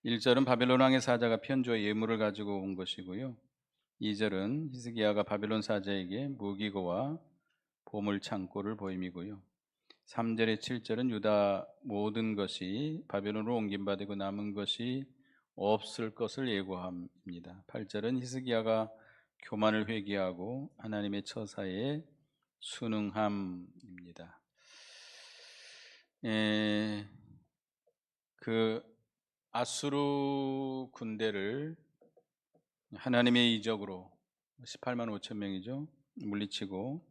1절은 바벨론 왕의 사자가 편주와 예물을 가지고 온 것이고요. 2절은 히스기야가 바벨론 사자에게 무기고와 보물 창고를 보임이고요. 3절에 7절은 유다 모든 것이 바벨론으로 옮긴 바 되고 남은 것이 없을 것을 예고합니다. 8절은 히스기야가 교만을 회개하고 하나님의 처사에 순응함입니다. 에, 그 아수르 군대를 하나님의 이적으로 18만 5천 명이죠. 물리치고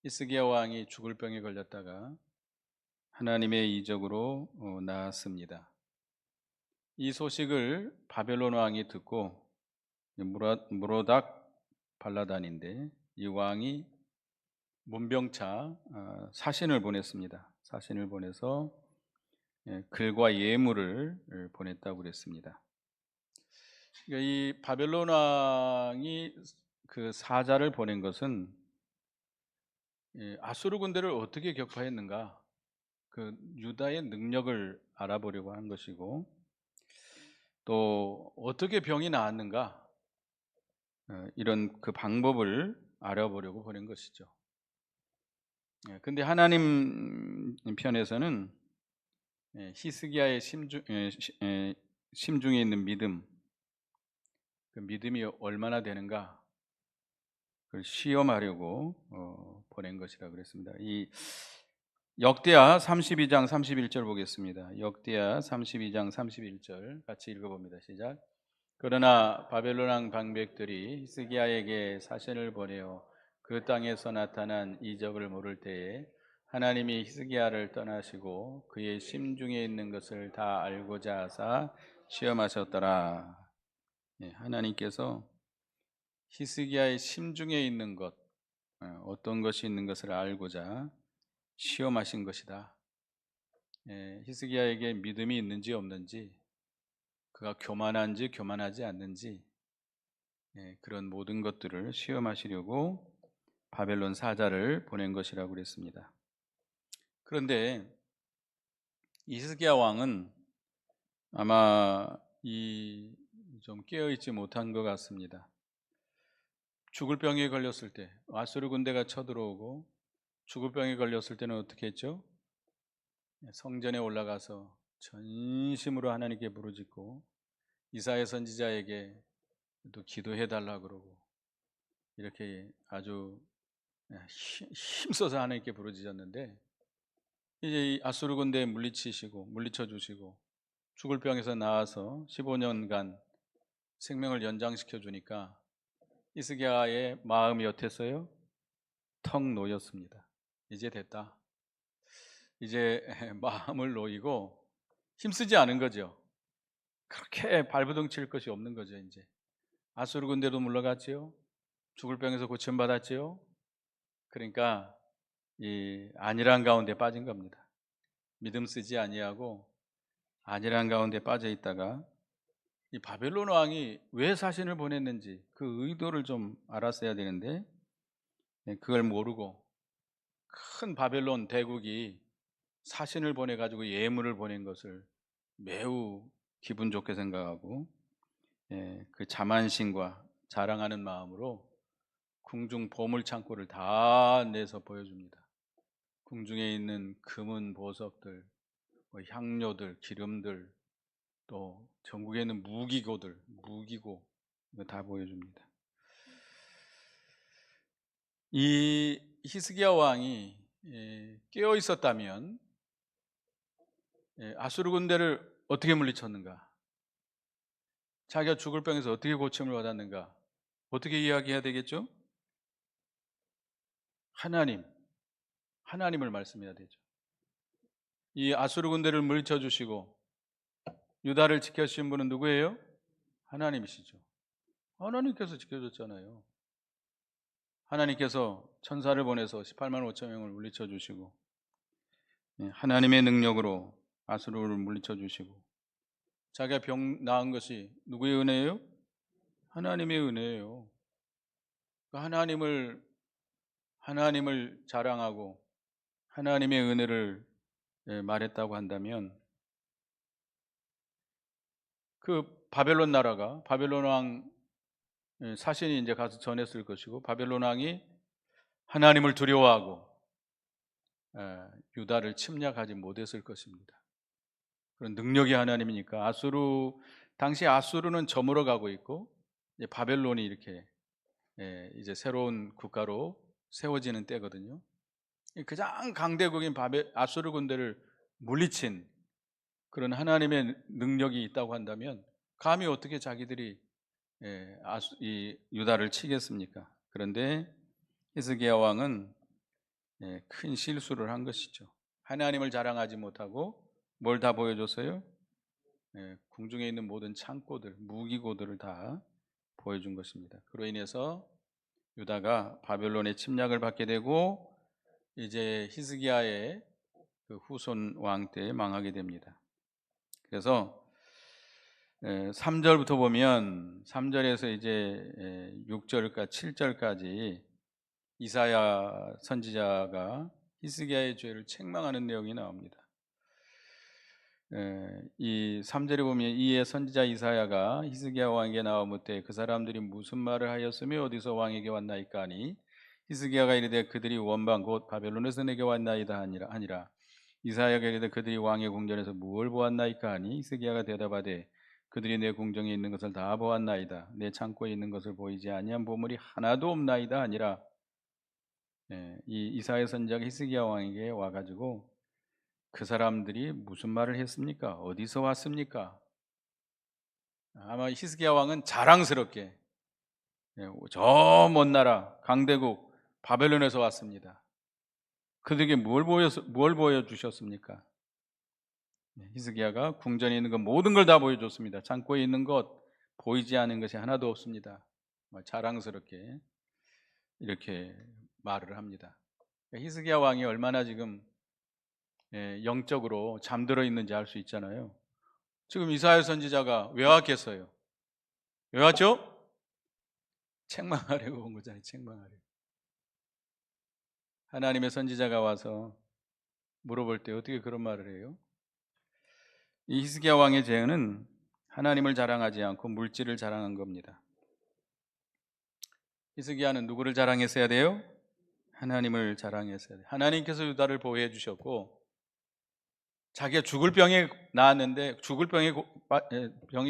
히스기야 왕이 죽을 병에 걸렸다가 하나님의 이적으로 나았습니다. 이 소식을 바벨론 왕이 듣고 무로닥 발라단인데 이 왕이 문병차 사신을 보냈습니다. 사신을 보내서 글과 예물을 보냈다고 그랬습니다. 그러니까 이 바벨론 왕이 그 사자를 보낸 것은 아수르 군대를 어떻게 격파했는가, 그 유다의 능력을 알아보려고 한 것이고, 또 어떻게 병이 나았는가, 이런 그 방법을 알아보려고 보낸 것이죠. 근데 하나님 편에서는 히스기야의 심중에 있는 믿음, 그 믿음이 얼마나 되는가 그걸 시험하려고 보낸 것이라 그랬습니다. 이 역대하 32장 31절 보겠습니다. 역대하 32장 31절 같이 읽어봅니다. 시작. 그러나 바벨론 왕 방백들이 히스기야에게 사신을 보내어 그 땅에서 나타난 이적을 모를 때에 하나님이 히스기야를 떠나시고 그의 심중에 있는 것을 다 알고자 하사 시험하셨더라. 하나님께서 히스기야의 심중에 있는 것, 어떤 것이 있는 것을 알고자 시험하신 것이다. 히스기야에게 믿음이 있는지 없는지, 그가 교만한지 교만하지 않는지, 그런 모든 것들을 시험하시려고 바벨론 사자를 보낸 것이라고 그랬습니다. 그런데 히스기야 왕은 아마 좀 깨어있지 못한 것 같습니다. 죽을 병에 걸렸을 때, 아수르 군대가 쳐들어오고 죽을 병에 걸렸을 때는 어떻게 했죠? 성전에 올라가서 전심으로 하나님께 부르짖고 이사야 선지자에게 또 기도해 달라 그러고 이렇게 아주 힘써서 하나님께 부르짖었는데, 이제 이 아수르 군대에 물리쳐 주시고 죽을 병에서 나와서 15년간 생명을 연장시켜 주니까 히스기야의 마음이 어땠어요? 턱 놓였습니다. 이제 됐다. 이제 마음을 놓이고 힘쓰지 않은 거죠. 그렇게 발버둥 칠 것이 없는 거죠. 이제 아수르 군대도 물러갔지요. 죽을 병에서 고침받았지요. 그러니까 이 안일한 가운데 빠진 겁니다. 믿음 쓰지 아니하고 안일한 가운데 빠져 있다가 이 바벨론 왕이 왜 사신을 보냈는지 그 의도를 좀 알았어야 되는데 그걸 모르고 큰 바벨론 대국이 사신을 보내가지고 예물을 보낸 것을 매우 기분 좋게 생각하고 그 자만심과 자랑하는 마음으로 궁중 보물 창고를 다 내서 보여줍니다. 궁중에 있는 금은 보석들, 뭐 향료들, 기름들, 또 전국에 있는 무기고 이거 다 보여줍니다. 이 히스기야 왕이 깨어 있었다면 아수르 군대를 어떻게 물리쳤는가? 자기가 죽을 병에서 어떻게 고침을 받았는가? 어떻게 이야기해야 되겠죠? 하나님을 말씀해야 되죠. 이 아수르 군대를 물리쳐 주시고 유다를 지켜주신 분은 누구예요? 하나님이시죠. 하나님께서 지켜줬잖아요. 하나님께서 천사를 보내서 18만 5천 명을 물리쳐 주시고 하나님의 능력으로 아수르를 물리쳐 주시고 자기가 병 나은 것이 누구의 은혜예요? 하나님의 은혜예요. 그 하나님을 자랑하고 하나님의 은혜를 말했다고 한다면 그 바벨론 나라가 바벨론 왕 사신이 이제 가서 전했을 것이고, 바벨론 왕이 하나님을 두려워하고 유다를 침략하지 못했을 것입니다. 그런 능력이 하나님이니까. 당시 아수르는 저물어 가고 있고, 이제 바벨론이 이렇게 이제 새로운 국가로 세워지는 때거든요. 가장 강대국인 아수르 군대를 물리친 그런 하나님의 능력이 있다고 한다면, 감히 어떻게 자기들이 이 유다를 치겠습니까? 그런데 히스기야 왕은 큰 실수를 한 것이죠. 하나님을 자랑하지 못하고 뭘 다 보여줬어요? 궁중에 있는 모든 창고들, 무기고들을 다 보여준 것입니다. 그로 인해서 유다가 바벨론의 침략을 받게 되고, 이제 히스기야의 그 후손 왕 때 망하게 됩니다. 그래서 3절부터 보면 3절에서 이제 6절과 7절까지 이사야 선지자가 히스기야의 죄를 책망하는 내용이 나옵니다. 이 3절에 보면 이에 선지자 이사야가 히스기야 왕에게 나와 묻되 그 사람들이 무슨 말을 하였으며 어디서 왕에게 왔나이까 하니, 히스기야가 이르되 그들이 원방 곧 바벨론에서 내게 왔나이다 하니라. 이사야가 이르되 그들이 왕의 궁전에서 무엇을 보았나이까 하니, 히스기야가 대답하되 그들이 내 궁정에 있는 것을 다 보았나이다. 내 창고에 있는 것을 보이지 아니한 보물이 하나도 없나이다 하니라. 이 이사야 선지자가 히스기야 왕에게 와가지고 그 사람들이 무슨 말을 했습니까? 어디서 왔습니까? 아마 히스기야 왕은 자랑스럽게 저 먼 나라 강대국 바벨론에서 왔습니다. 그들에게 뭘 보여주셨습니까? 히스기야가 궁전에 있는 것 모든 걸 다 보여줬습니다. 창고에 있는 것 보이지 않은 것이 하나도 없습니다. 자랑스럽게 이렇게 말을 합니다. 히스기야 왕이 얼마나 지금 영적으로 잠들어 있는지 알 수 있잖아요. 지금 이사야 선지자가 왜 왔겠어요? 왜 왔죠? 책망하려고 온 거잖아요. 책망하려고. 하나님의 선지자가 와서 물어볼 때 어떻게 그런 말을 해요? 이 히스기야 왕의 죄는 하나님을 자랑하지 않고 물질을 자랑한 겁니다. 히스기야는 누구를 자랑했어야 돼요? 하나님을 자랑했어야 돼요. 하나님께서 유다를 보호해 주셨고, 자기가 죽을 병이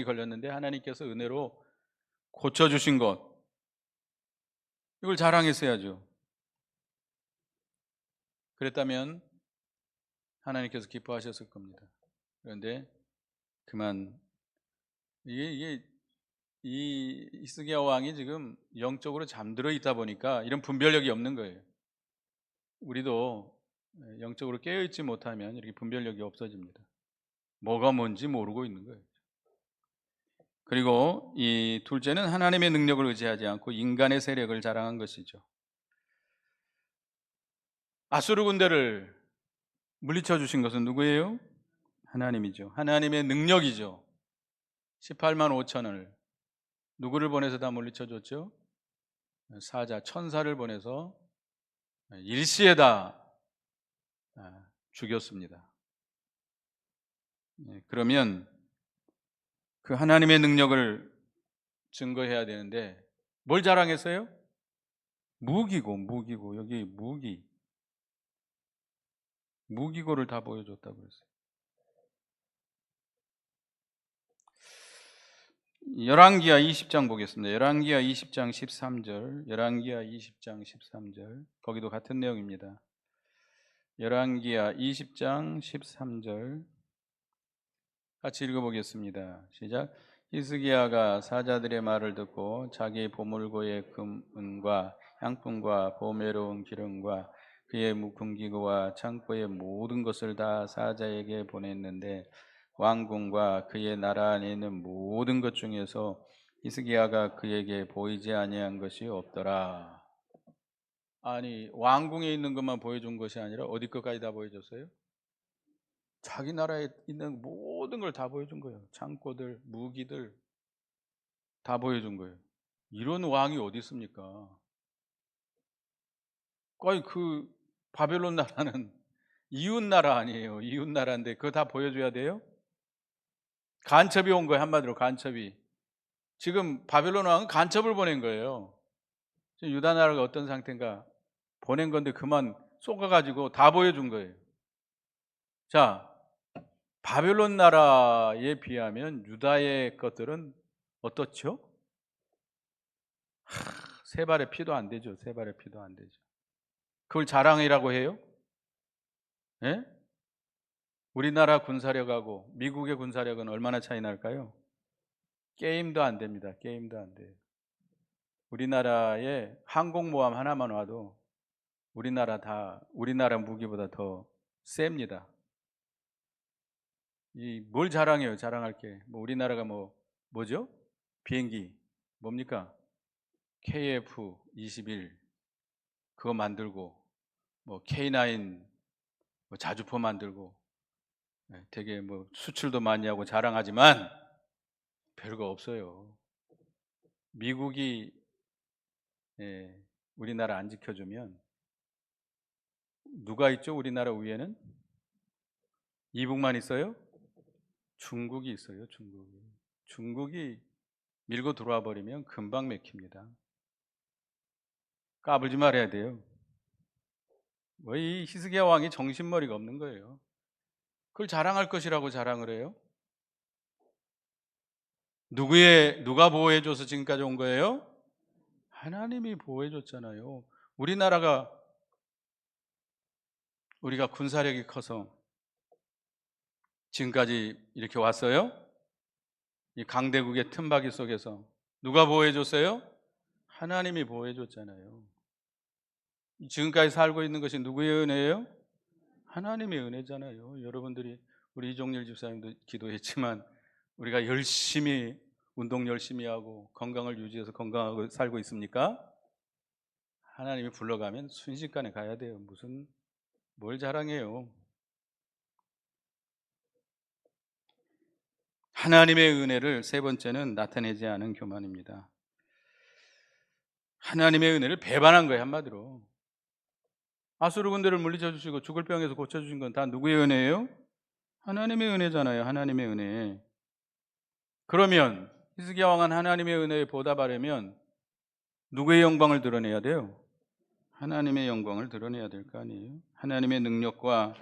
걸렸는데 하나님께서 은혜로 고쳐주신 것, 이걸 자랑했어야죠. 그랬다면 하나님께서 기뻐하셨을 겁니다. 그런데 그만 이 히스기야 왕이 지금 영적으로 잠들어 있다 보니까 이런 분별력이 없는 거예요. 우리도 영적으로 깨어 있지 못하면 이렇게 분별력이 없어집니다. 뭐가 뭔지 모르고 있는 거예요. 그리고 이 둘째는 하나님의 능력을 의지하지 않고 인간의 세력을 자랑한 것이죠. 아수르 군대를 물리쳐 주신 것은 누구예요? 하나님이죠. 하나님의 능력이죠. 18만 5천을 누구를 보내서 다 물리쳐 줬죠? 사자, 천사를 보내서 일시에 다 죽였습니다. 그러면 그 하나님의 능력을 증거해야 되는데 뭘 자랑했어요? 무기고 여기 무기고를 다 보여줬다고 그랬어요. 열왕기하 20장 보겠습니다. 열왕기하 20장 13절, 열왕기하 20장 13절, 거기도 같은 내용입니다. 열왕기하 20장 13절 같이 읽어보겠습니다. 시작. 히스기야가 사자들의 말을 듣고 자기 보물고의 금은과 향품과 보배로운 기름과 그의 금기구와 창고의 모든 것을 다 사자에게 보냈는데 왕궁과 그의 나라 안에 있는 모든 것 중에서 히스기야가 그에게 보이지 아니한 것이 없더라. 아니, 왕궁에 있는 것만 보여준 것이 아니라 어디 것까지 다 보여줬어요? 자기 나라에 있는 모든 걸 다 보여준 거예요. 창고들, 무기들 다 보여준 거예요. 이런 왕이 어디 있습니까? 거의 그 바벨론 나라는 이웃 나라 아니에요. 이웃 나라인데 그거 다 보여줘야 돼요? 간첩이 온 거예요. 한마디로 간첩이. 지금 바벨론 왕은 간첩을 보낸 거예요. 지금 유다 나라가 어떤 상태인가 보낸 건데 그만 쏘가가지고 다 보여준 거예요. 자, 바벨론 나라에 비하면 유다의 것들은 어떻죠? 세 발의 피도 안 되죠. 세 발의 피도 안 되죠. 그걸 자랑이라고 해요? 예? 우리나라 군사력하고 미국의 군사력은 얼마나 차이 날까요? 게임도 안 됩니다. 게임도 안 돼요. 우리나라에 항공모함 하나만 와도 우리나라 무기보다 더 셉니다. 뭘 자랑해요? 자랑할 게. 뭐 우리나라가 뭐죠? 비행기 뭡니까? KF-21 그거 만들고 뭐 K9 자주포 만들고 되게 수출도 많이 하고 자랑하지만 별거 없어요. 미국이 우리나라 안 지켜주면 누가 있죠? 우리나라 위에는 이북만 있어요? 중국이 있어요. 중국이 밀고 들어와 버리면 금방 맥힙니다. 까불지 말아야 돼요. 이 히스기야 왕이 정신머리가 없는 거예요. 그걸 자랑할 것이라고 자랑을 해요. 누가 보호해줘서 지금까지 온 거예요? 하나님이 보호해줬잖아요. 우리가 군사력이 커서 지금까지 이렇게 왔어요? 이 강대국의 틈바귀 속에서 누가 보호해줬어요? 하나님이 보호해줬잖아요. 지금까지 살고 있는 것이 누구의 은혜예요? 하나님의 은혜잖아요. 여러분들이 우리 이종렬 집사님도 기도했지만 우리가 운동 열심히 하고 건강을 유지해서 건강하고 살고 있습니까? 하나님이 불러가면 순식간에 가야 돼요. 뭘 자랑해요? 하나님의 은혜를 세 번째는 나타내지 않은 교만입니다. 하나님의 은혜를 배반한 거예요. 한마디로 아수르 군대를 물리쳐 주시고 죽을 병에서 고쳐주신 건 다 누구의 은혜예요? 하나님의 은혜잖아요. 하나님의 은혜. 그러면 히스기야 왕은 하나님의 은혜에 보답하려면 누구의 영광을 드러내야 돼요? 하나님의 영광을 드러내야 될 거 아니에요? 하나님의 능력과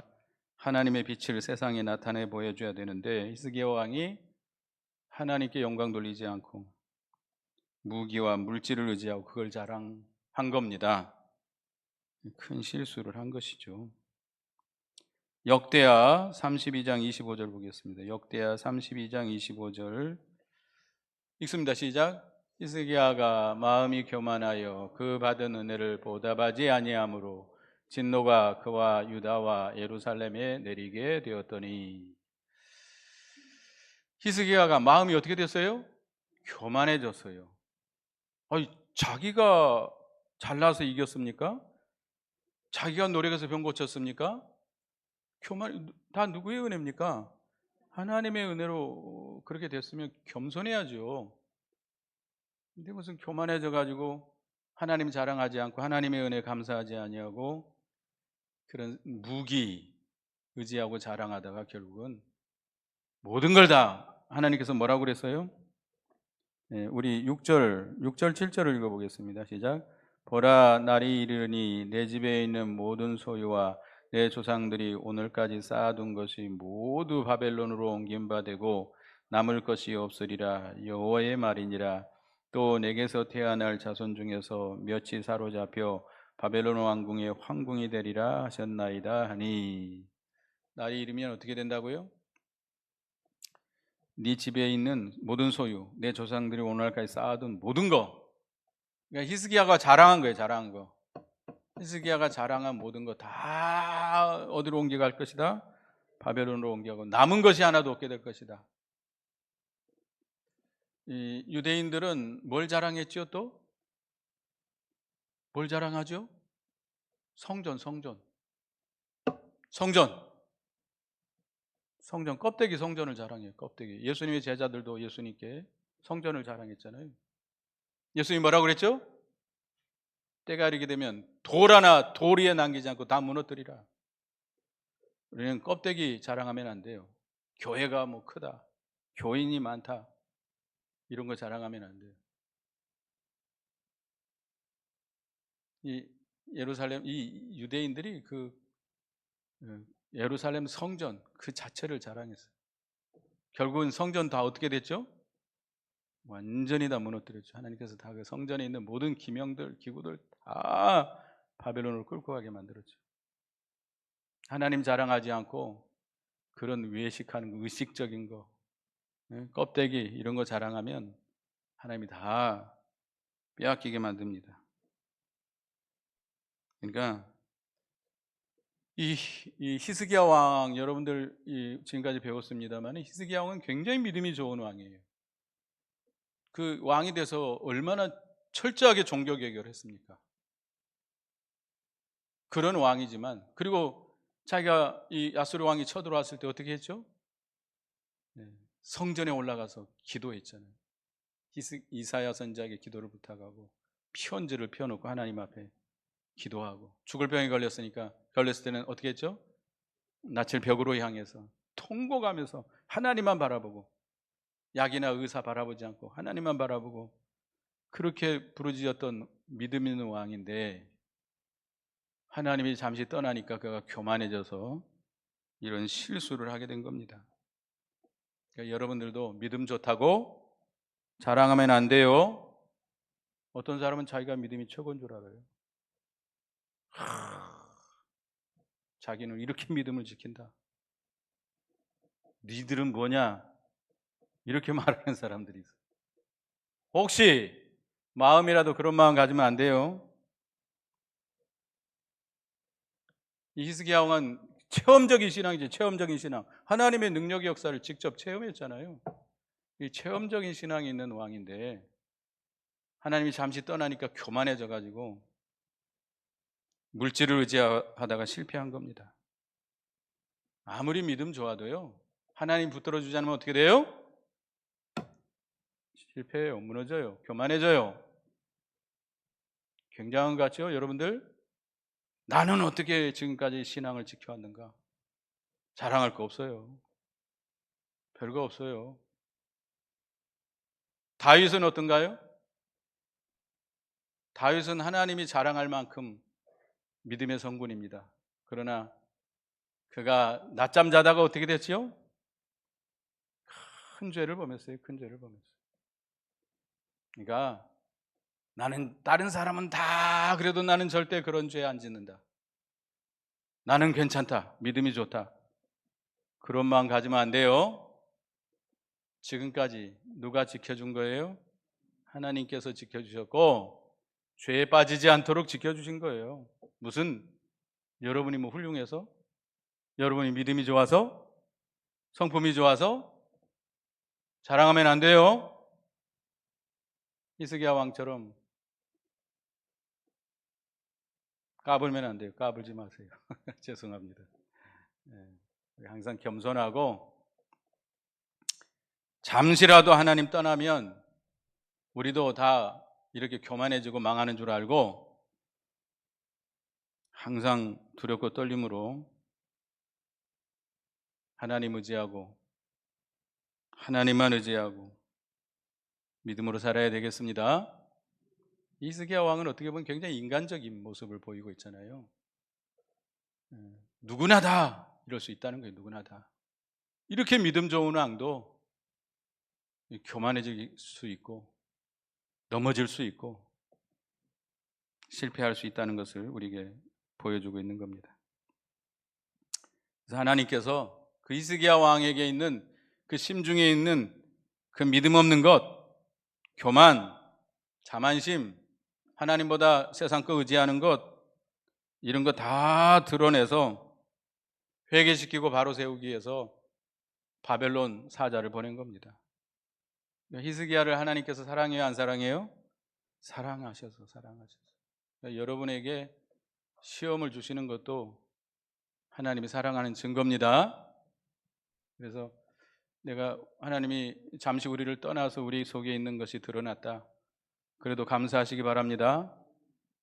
하나님의 빛을 세상에 나타내 보여줘야 되는데 히스기야 왕이 하나님께 영광 돌리지 않고 무기와 물질을 의지하고 그걸 자랑한 겁니다. 큰 실수를 한 것이죠. 역대하 32장 25절 보겠습니다. 역대하 32장 25절 읽습니다. 시작. 히스기야가 마음이 교만하여 그 받은 은혜를 보답하지 아니하므로 진노가 그와 유다와 예루살렘에 내리게 되었더니 히스기야가 마음이 어떻게 됐어요? 교만해졌어요. 자기가 잘나서 이겼습니까? 자기가 노력해서 병 고쳤습니까? 다 누구의 은혜입니까? 하나님의 은혜로 그렇게 됐으면 겸손해야죠. 근데 무슨 교만해져 가지고 하나님 자랑하지 않고 하나님의 은혜 감사하지 아니하고 그런 무기 의지하고 자랑하다가 결국은 모든 걸 다 하나님께서 뭐라고 그랬어요? 우리 6절 7절을 읽어보겠습니다. 시작. 보라, 날이 이르니 내 집에 있는 모든 소유와 내 조상들이 오늘까지 쌓아둔 것이 모두 바벨론으로 옮긴 바 되고 남을 것이 없으리라. 여호와의 말이니라. 또 내게서 태어날 자손 중에서 몇이 사로잡혀 바벨론 왕궁의 황궁이 되리라 하셨나이다 하니. 날이 이르면 어떻게 된다고요? 네 집에 있는 모든 소유, 내 조상들이 오늘까지 쌓아둔 모든 거. 그러니까 히스기야가 자랑한 거예요. 자랑한 거. 히스기야가 자랑한 모든 거 다 어디로 옮겨갈 것이다? 바벨론으로 옮겨가고 남은 것이 하나도 없게 될 것이다. 이 유대인들은 뭘 자랑했죠? 또? 뭘 자랑하죠? 성전. 껍데기 성전을 자랑해요. 껍데기. 예수님의 제자들도 예수님께 성전을 자랑했잖아요. 예수님이 뭐라고 그랬죠? 때가 이르게 되면 돌 하나 돌 위에 남기지 않고 다 무너뜨리라. 우리는 껍데기 자랑하면 안 돼요. 교회가 크다, 교인이 많다, 이런 거 자랑하면 안 돼요. 이 예루살렘, 이 유대인들이 그 예루살렘 성전 그 자체를 자랑했어요. 결국은 성전 다 어떻게 됐죠? 완전히 다 무너뜨렸죠. 하나님께서 다 그 성전에 있는 모든 기명들, 기구들 다 바벨론으로 끌고 가게 만들었죠. 하나님 자랑하지 않고 그런 외식하는 의식적인 거, 껍데기 이런 거 자랑하면 하나님이 다 빼앗기게 만듭니다. 그러니까 이 히스기야 왕, 여러분들 지금까지 배웠습니다만 히스기야 왕은 굉장히 믿음이 좋은 왕이에요. 그 왕이 돼서 얼마나 철저하게 종교 개혁을 했습니까? 그런 왕이지만, 그리고 자기가 이 아수르 왕이 쳐들어왔을 때 어떻게 했죠? 네, 성전에 올라가서 기도했잖아요. 이사야 선지자에게 기도를 부탁하고 편지를 펴놓고 하나님 앞에 기도하고, 죽을 병에 걸렸을 때는 어떻게 했죠? 낯을 벽으로 향해서 통곡하면서 하나님만 바라보고, 약이나 의사 바라보지 않고 하나님만 바라보고, 그렇게 부르짖었던 믿음 있는 왕인데, 하나님이 잠시 떠나니까 그가 교만해져서 이런 실수를 하게 된 겁니다. 그러니까 여러분들도 믿음 좋다고 자랑하면 안 돼요. 어떤 사람은 자기가 믿음이 최고인 줄 알아요. 자기는 이렇게 믿음을 지킨다, 니들은 뭐냐, 이렇게 말하는 사람들이 있어요. 혹시 마음이라도 그런 마음 가지면 안 돼요. 이 히스기야 왕은 체험적인 신앙이지, 체험적인 신앙. 하나님의 능력의 역사를 직접 체험했잖아요. 이 체험적인 신앙이 있는 왕인데 하나님이 잠시 떠나니까 교만해져 가지고 물질을 의지하다가 실패한 겁니다. 아무리 믿음 좋아도요, 하나님 붙들어 주지 않으면 어떻게 돼요? 실패해요. 무너져요. 교만해져요. 굉장한 것 같죠, 여러분들? 나는 어떻게 지금까지 신앙을 지켜왔는가? 자랑할 거 없어요. 별거 없어요. 다윗은 어떤가요? 다윗은 하나님이 자랑할 만큼 믿음의 성군입니다. 그러나 그가 낮잠 자다가 어떻게 됐지요? 큰 죄를 범했어요. 큰 죄를 범했어요. 그러니까 나는, 다른 사람은 다 그래도 나는 절대 그런 죄 안 짓는다, 나는 괜찮다, 믿음이 좋다, 그런 마음 가지면 안 돼요. 지금까지 누가 지켜준 거예요? 하나님께서 지켜주셨고, 죄에 빠지지 않도록 지켜주신 거예요. 무슨 여러분이 뭐 훌륭해서, 여러분이 믿음이 좋아서, 성품이 좋아서 자랑하면 안 돼요. 히스기야 왕처럼 까불면 안 돼요. 까불지 마세요. 죄송합니다. 항상 겸손하고, 잠시라도 하나님 떠나면 우리도 다 이렇게 교만해지고 망하는 줄 알고 항상 두렵고 떨림으로 하나님 의지하고 하나님만 의지하고 믿음으로 살아야 되겠습니다. 히스기야 왕은 어떻게 보면 굉장히 인간적인 모습을 보이고 있잖아요. 누구나 다 이럴 수 있다는 거예요. 누구나 다. 이렇게 믿음 좋은 왕도 교만해질 수 있고 넘어질 수 있고 실패할 수 있다는 것을 우리에게 보여주고 있는 겁니다. 그래서 하나님께서 그 히스기야 왕에게 있는 그 심중에 있는 그 믿음 없는 것, 교만, 자만심, 하나님보다 세상 거 의지하는 것, 이런 거 다 드러내서 회개시키고 바로 세우기 위해서 바벨론 사자를 보낸 겁니다. 히스기야를 하나님께서 사랑해요, 안 사랑해요? 사랑하셔서. 그러니까 여러분에게 시험을 주시는 것도 하나님이 사랑하는 증거입니다. 그래서 내가, 하나님이 잠시 우리를 떠나서 우리 속에 있는 것이 드러났다, 그래도 감사하시기 바랍니다.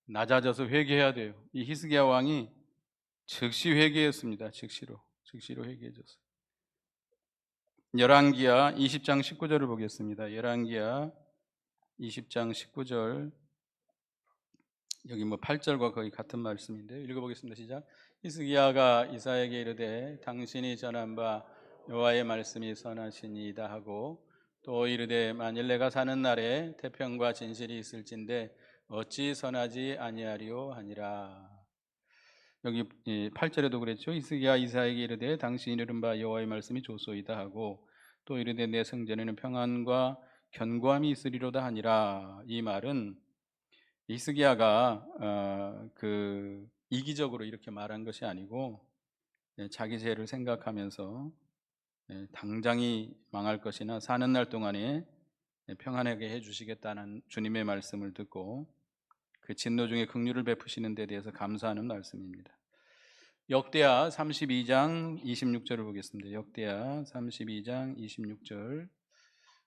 낮아져서 회개해야 돼요. 이 히스기야 왕이 즉시 회개했습니다. 즉시로 회개해졌어요. 열왕기하 20장 19절을 보겠습니다. 열왕기하 20장 19절, 여기 뭐 8절과 거의 같은 말씀인데 읽어보겠습니다. 시작. 히스기야가 이사야에게 이르되 당신이 전한 바 여호와의 말씀이 선하시니이다 하고, 또 이르되 만일 내가 사는 날에 태평과 진실이 있을진데 어찌 선하지 아니하리요 하니라. 여기 8절에도 그랬죠. 히스기야 이사야에게 이르되 당신이 이른 바 여호와의 말씀이 좋소이다 하고, 또 이르되 내 성전에는 평안과 견고함이 있으리로다 하니라. 이 말은 히스기야가 이기적으로 이렇게 말한 것이 아니고, 자기 죄를 생각하면서 당장이 망할 것이나 사는 날 동안에 평안하게 해주시겠다는 주님의 말씀을 듣고 그 진노 중에 긍휼을 베푸시는 데 대해서 감사하는 말씀입니다. 역대하 32장 26절을 보겠습니다. 역대하 32장 26절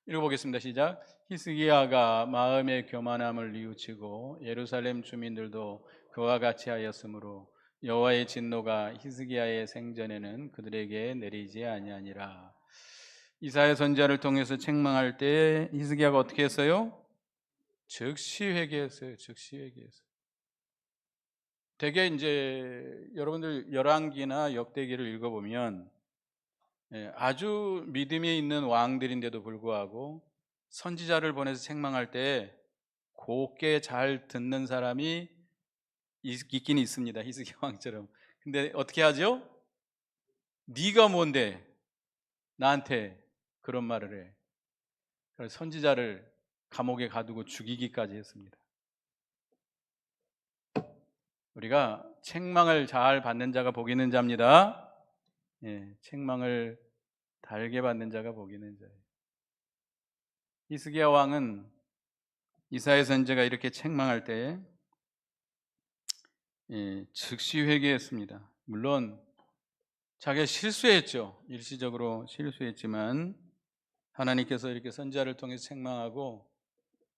읽어보겠습니다. 시작. 히스기야가 마음의 교만함을 뉘우치고 예루살렘 주민들도 그와 같이 하였으므로 여호와의 진노가 히스기야의 생전에는 그들에게 내리지 아니하니라. 이사야 선지자를 통해서 책망할 때 히스기야가 어떻게 했어요? 즉시 회개했어요. 즉시 회개했어요. 되게 이제 여러분들 열왕기나 역대기를 읽어보면 아주 믿음이 있는 왕들인데도 불구하고 선지자를 보내서 책망할 때 곱게 잘 듣는 사람이 있긴 있습니다. 히스기야 왕처럼. 근데 어떻게 하죠? 네가 뭔데 나한테 그런 말을 해. 그래서 선지자를 감옥에 가두고 죽이기까지 했습니다. 우리가 책망을 잘 받는 자가 복 있는 자입니다. 책망을 달게 받는 자가 복 있는 자예요. 히스기야 왕은 이사야 선지자가 이렇게 책망할 때 즉시 회개했습니다. 물론 자기가 실수했죠. 일시적으로 실수했지만 하나님께서 이렇게 선지자를 통해서 책망하고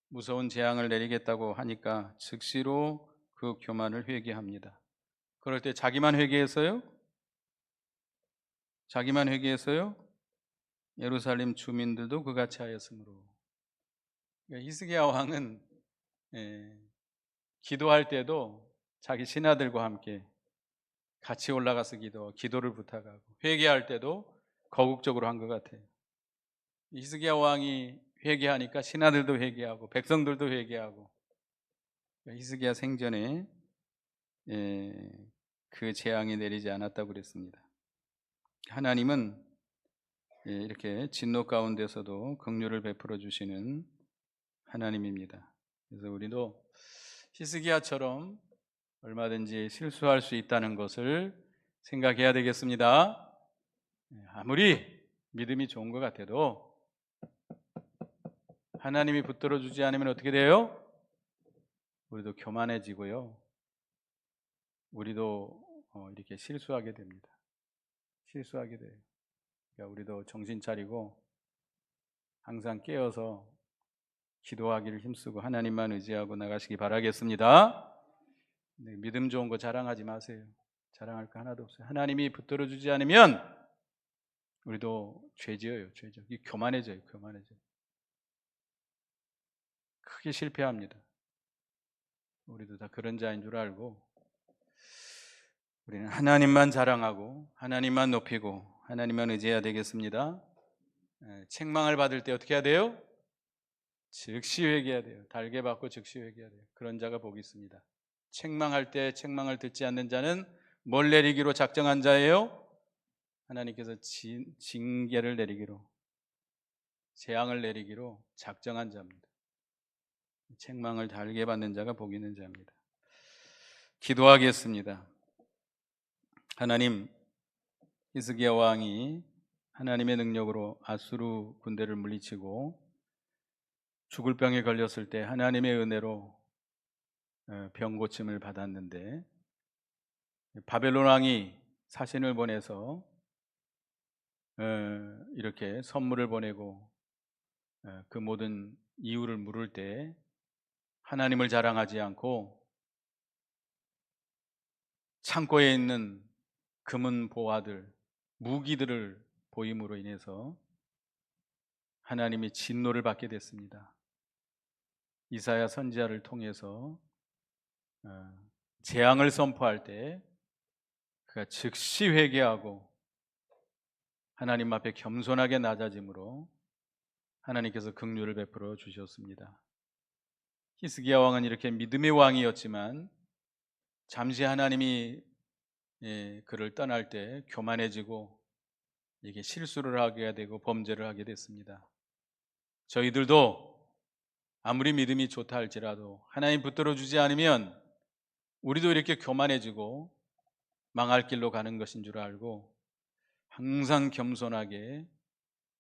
무서운 재앙을 내리겠다고 하니까 즉시로 그 교만을 회개합니다. 그럴 때 자기만 회개했어요? 자기만 회개했어요? 예루살렘 주민들도 그같이 하였으므로. 그러니까 히스기야 왕은 기도할 때도 자기 신하들과 함께 같이 올라가서 기도를 부탁하고, 회개할 때도 거국적으로 한 것 같아요. 히스기야 왕이 회개하니까 신하들도 회개하고 백성들도 회개하고. 히스기야 생전에 그 재앙이 내리지 않았다고 그랬습니다. 하나님은 이렇게 진노 가운데서도 긍휼을 베풀어 주시는 하나님입니다. 그래서 우리도 히스기야처럼 얼마든지 실수할 수 있다는 것을 생각해야 되겠습니다. 아무리 믿음이 좋은 것 같아도 하나님이 붙들어 주지 않으면 어떻게 돼요? 우리도 교만해지고요. 우리도 이렇게 실수하게 됩니다. 실수하게 돼요. 그러니까 우리도 정신 차리고 항상 깨어서 기도하기를 힘쓰고 하나님만 의지하고 나가시기 바라겠습니다. 믿음 좋은 거 자랑하지 마세요. 자랑할 거 하나도 없어요. 하나님이 붙들어 주지 않으면 우리도 죄지어요. 죄죠. 교만해져요. 교만해져요. 크게 실패합니다. 우리도 다 그런 자인 줄 알고 우리는 하나님만 자랑하고 하나님만 높이고 하나님만 의지해야 되겠습니다. 책망을 받을 때 어떻게 해야 돼요? 즉시 회개해야 돼요. 달게 받고 즉시 회개해야 돼요. 그런 자가 복이 있습니다. 책망할 때 책망을 듣지 않는 자는 뭘 내리기로 작정한 자예요? 하나님께서 징계를 내리기로, 재앙을 내리기로 작정한 자입니다. 책망을 달게 받는 자가 복 있는 자입니다. 기도하겠습니다. 하나님, 히스기야 왕이 하나님의 능력으로 아수르 군대를 물리치고 죽을 병에 걸렸을 때 하나님의 은혜로 병 고침을 받았는데, 바벨론 왕이 사신을 보내서 이렇게 선물을 보내고 그 모든 이유를 물을 때 하나님을 자랑하지 않고 창고에 있는 금은 보화들, 무기들을 보임으로 인해서 하나님이 진노를 받게 됐습니다. 이사야 선지자를 통해서 재앙을 선포할 때 그가 즉시 회개하고 하나님 앞에 겸손하게 낮아짐으로 하나님께서 긍휼을 베풀어 주셨습니다. 히스기야 왕은 이렇게 믿음의 왕이었지만 잠시 하나님이 그를 떠날 때 교만해지고 이게 실수를 하게 되고 범죄를 하게 됐습니다. 저희들도 아무리 믿음이 좋다 할지라도 하나님 붙들어 주지 않으면 우리도 이렇게 교만해지고 망할 길로 가는 것인 줄 알고 항상 겸손하게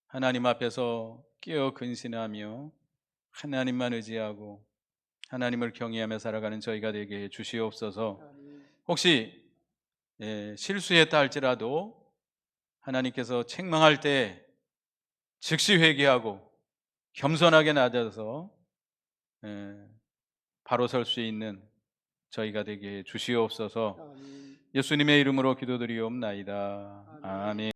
하나님 앞에서 깨어 근신하며 하나님만 의지하고 하나님을 경외하며 살아가는 저희가 되게 해 주시옵소서. 혹시 실수했다 할지라도 하나님께서 책망할 때 즉시 회개하고 겸손하게 낮아서 바로 설 수 있는 저희가 되게 해 주시옵소서. 예수님의 이름으로 기도드리옵나이다. 아멘.